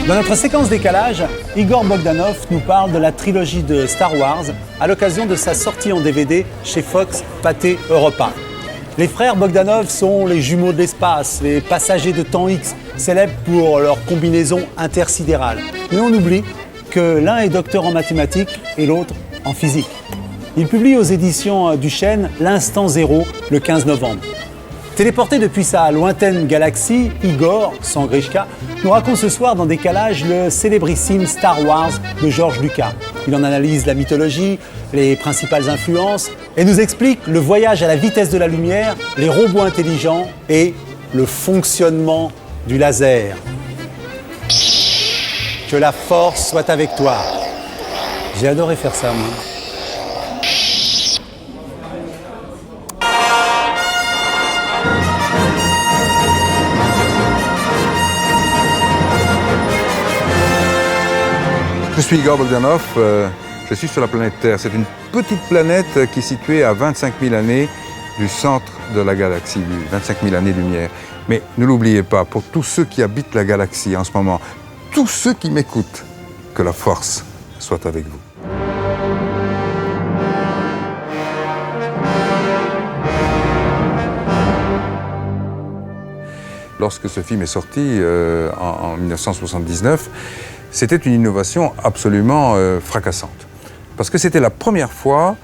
Dans notre séquence décalage, Igor Bogdanov nous parle de la trilogie de Star Wars à l'occasion de sa sortie en DVD chez Fox, Pathé, Europe 1. Les frères Bogdanov sont les jumeaux de l'espace, les passagers de temps X, célèbres pour leur combinaison intersidérale. Mais on oublie que l'un est docteur en mathématiques et l'autre en physique. Il publie aux éditions Duchesne L'Instant Zéro le 15 novembre. Téléporté depuis sa lointaine galaxie, Igor, sans Grishka, nous raconte ce soir dans Décalage le célébrissime Star Wars de George Lucas. Il en analyse la mythologie, les principales influences et nous explique le voyage à la vitesse de la lumière, les robots intelligents et le fonctionnement du laser. Que la force soit avec toi. J'ai adoré faire ça, moi. Je suis Igor Bogdanov, je suis sur la planète Terre. C'est une petite planète qui est située à 25 000 années du centre de la galaxie, 25 000 années-lumière. Mais ne l'oubliez pas, pour tous ceux qui habitent la galaxie en ce moment, tous ceux qui m'écoutent, que la force soit avec vous. Lorsque ce film est sorti en 1979, c'était une innovation absolument fracassante. Parce que c'était la première fois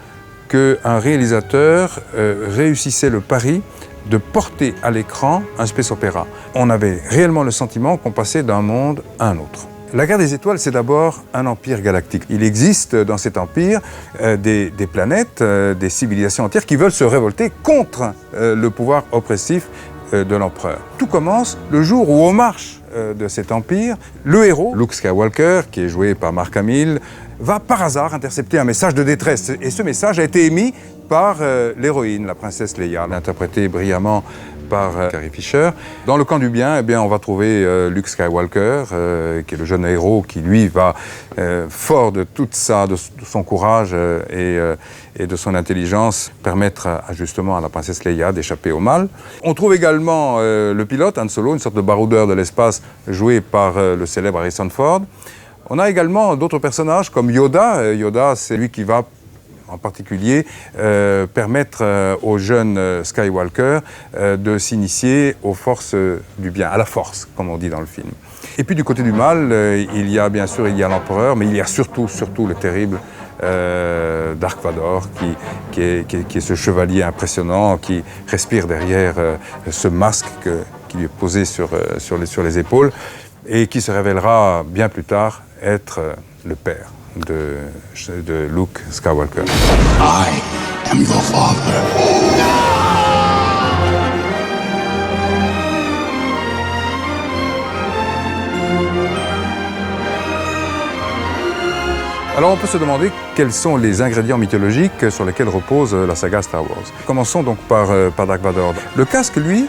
qu'un réalisateur réussissait le pari de porter à l'écran un space opéra. On avait réellement le sentiment qu'on passait d'un monde à un autre. La guerre des étoiles, c'est d'abord un empire galactique. Il existe dans cet empire des planètes, des civilisations entières qui veulent se révolter contre le pouvoir oppressif de l'empereur. Tout commence le jour où, au marche de cet empire, le héros, Luke Skywalker, qui est joué par Mark Hamill, va par hasard intercepter un message de détresse. Et ce message a été émis par l'héroïne, la princesse Leia, interprétée brillamment par Carrie Fisher. Dans le camp du bien, eh bien, on va trouver Luke Skywalker, qui est le jeune héros qui, lui, va, fort de toute de son courage et de son intelligence, permettre justement à la princesse Leia d'échapper au mal. On trouve également le pilote, Han Solo, une sorte de baroudeur de l'espace, joué par le célèbre Harrison Ford. On a également d'autres personnages comme Yoda. Yoda, c'est lui qui va en particulier permettre au jeune Skywalker de s'initier aux forces du bien, à la force, comme on dit dans le film. Et puis du côté du mal, il y a bien sûr l'empereur, mais il y a surtout le terrible Dark Vador, qui est ce chevalier impressionnant, qui respire derrière ce masque qui lui est posé sur les épaules, et qui se révélera bien plus tard être le père de Luke Skywalker. I am your father. Alors on peut se demander quels sont les ingrédients mythologiques sur lesquels repose la saga Star Wars. Commençons donc par Dark Vador. Le casque, lui,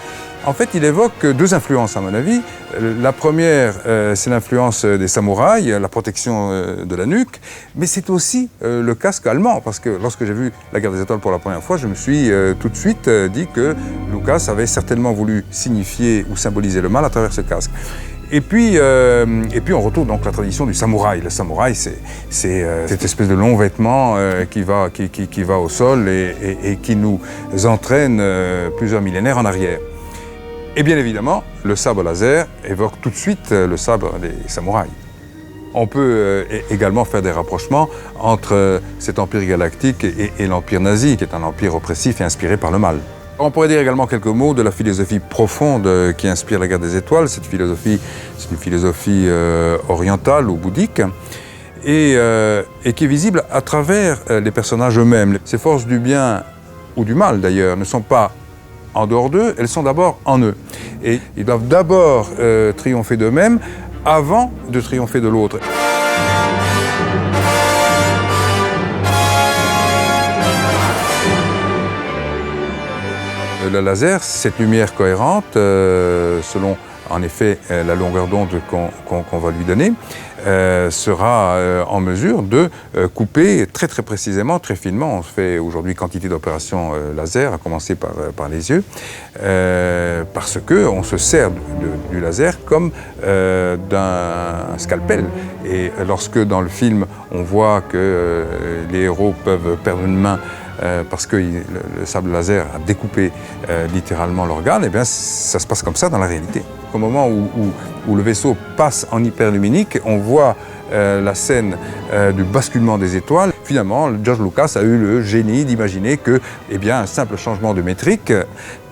en fait, il évoque deux influences, à mon avis. La première, c'est l'influence des samouraïs, la protection de la nuque, mais c'est aussi le casque allemand, parce que lorsque j'ai vu La Guerre des Étoiles pour la première fois, je me suis tout de suite dit que Lucas avait certainement voulu signifier ou symboliser le mal à travers ce casque. Et puis on retrouve donc la tradition du samouraï. Le samouraï, c'est cette espèce de long vêtement qui va au sol et qui nous entraîne plusieurs millénaires en arrière. Et bien évidemment, le sabre laser évoque tout de suite le sabre des samouraïs. On peut également faire des rapprochements entre cet empire galactique et l'empire nazi, qui est un empire oppressif et inspiré par le mal. On pourrait dire également quelques mots de la philosophie profonde qui inspire la Guerre des Étoiles. Cette philosophie, c'est une philosophie orientale ou bouddhique et qui est visible à travers les personnages eux-mêmes. Ces forces du bien ou du mal d'ailleurs ne sont pas en dehors d'eux, elles sont d'abord en eux. Et ils doivent d'abord triompher d'eux-mêmes avant de triompher de l'autre. Le laser, cette lumière cohérente, selon En effet, la longueur d'onde qu'on va lui donner sera en mesure de couper très très précisément, très finement. On fait aujourd'hui quantité d'opérations laser, à commencer par les yeux, parce qu'on se sert du laser comme d'un scalpel. Et lorsque dans le film on voit que les héros peuvent perdre une main parce que le sable laser a découpé littéralement l'organe, eh bien ça se passe comme ça dans la réalité. Au moment où le vaisseau passe en hyperluminique, on voit la scène du basculement des étoiles. Finalement, George Lucas a eu le génie d'imaginer que un simple changement de métrique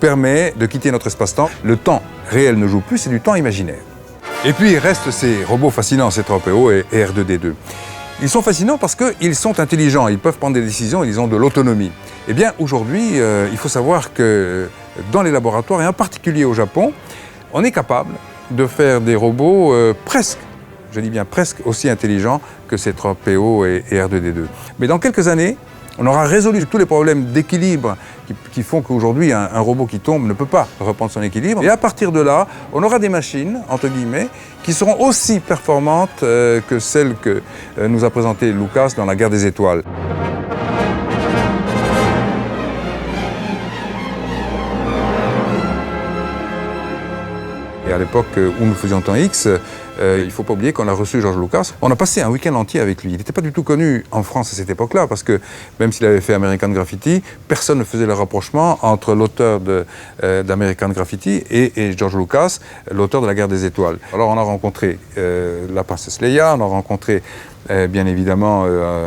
permet de quitter notre espace-temps. Le temps réel ne joue plus, c'est du temps imaginaire. Et puis il reste ces robots fascinants, C-3PO et R2-D2. Ils sont fascinants parce qu'ils sont intelligents, ils peuvent prendre des décisions, ils ont de l'autonomie. Eh bien, aujourd'hui, il faut savoir que dans les laboratoires, et en particulier au Japon, on est capable de faire des robots presque, je dis bien presque, aussi intelligents que ces C-3PO et R2-D2. Mais dans quelques années, on aura résolu tous les problèmes d'équilibre qui font qu'aujourd'hui, un robot qui tombe ne peut pas reprendre son équilibre. Et à partir de là, on aura des machines, entre guillemets, qui seront aussi performantes que celles que nous a présentées Lucas dans La Guerre des Étoiles. Et à l'époque où nous faisions Temps X, il ne faut pas oublier qu'on a reçu George Lucas. On a passé un week-end entier avec lui. Il n'était pas du tout connu en France à cette époque-là, parce que même s'il avait fait American Graffiti, personne ne faisait le rapprochement entre l'auteur d'American Graffiti et George Lucas, l'auteur de La Guerre des Étoiles. Alors on a rencontré la princesse Leia, on a rencontré bien évidemment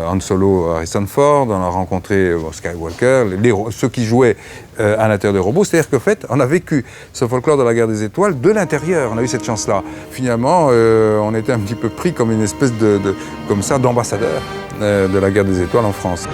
Han Solo, Harrison Ford, on a rencontré Skywalker, ceux qui jouaient à l'intérieur des robots. C'est-à-dire qu'en fait, on a vécu ce folklore de La Guerre des Étoiles de l'intérieur. On a eu cette chance-là. Finalement, on était un petit peu pris comme une espèce d'ambassadeur de La Guerre des Étoiles en France.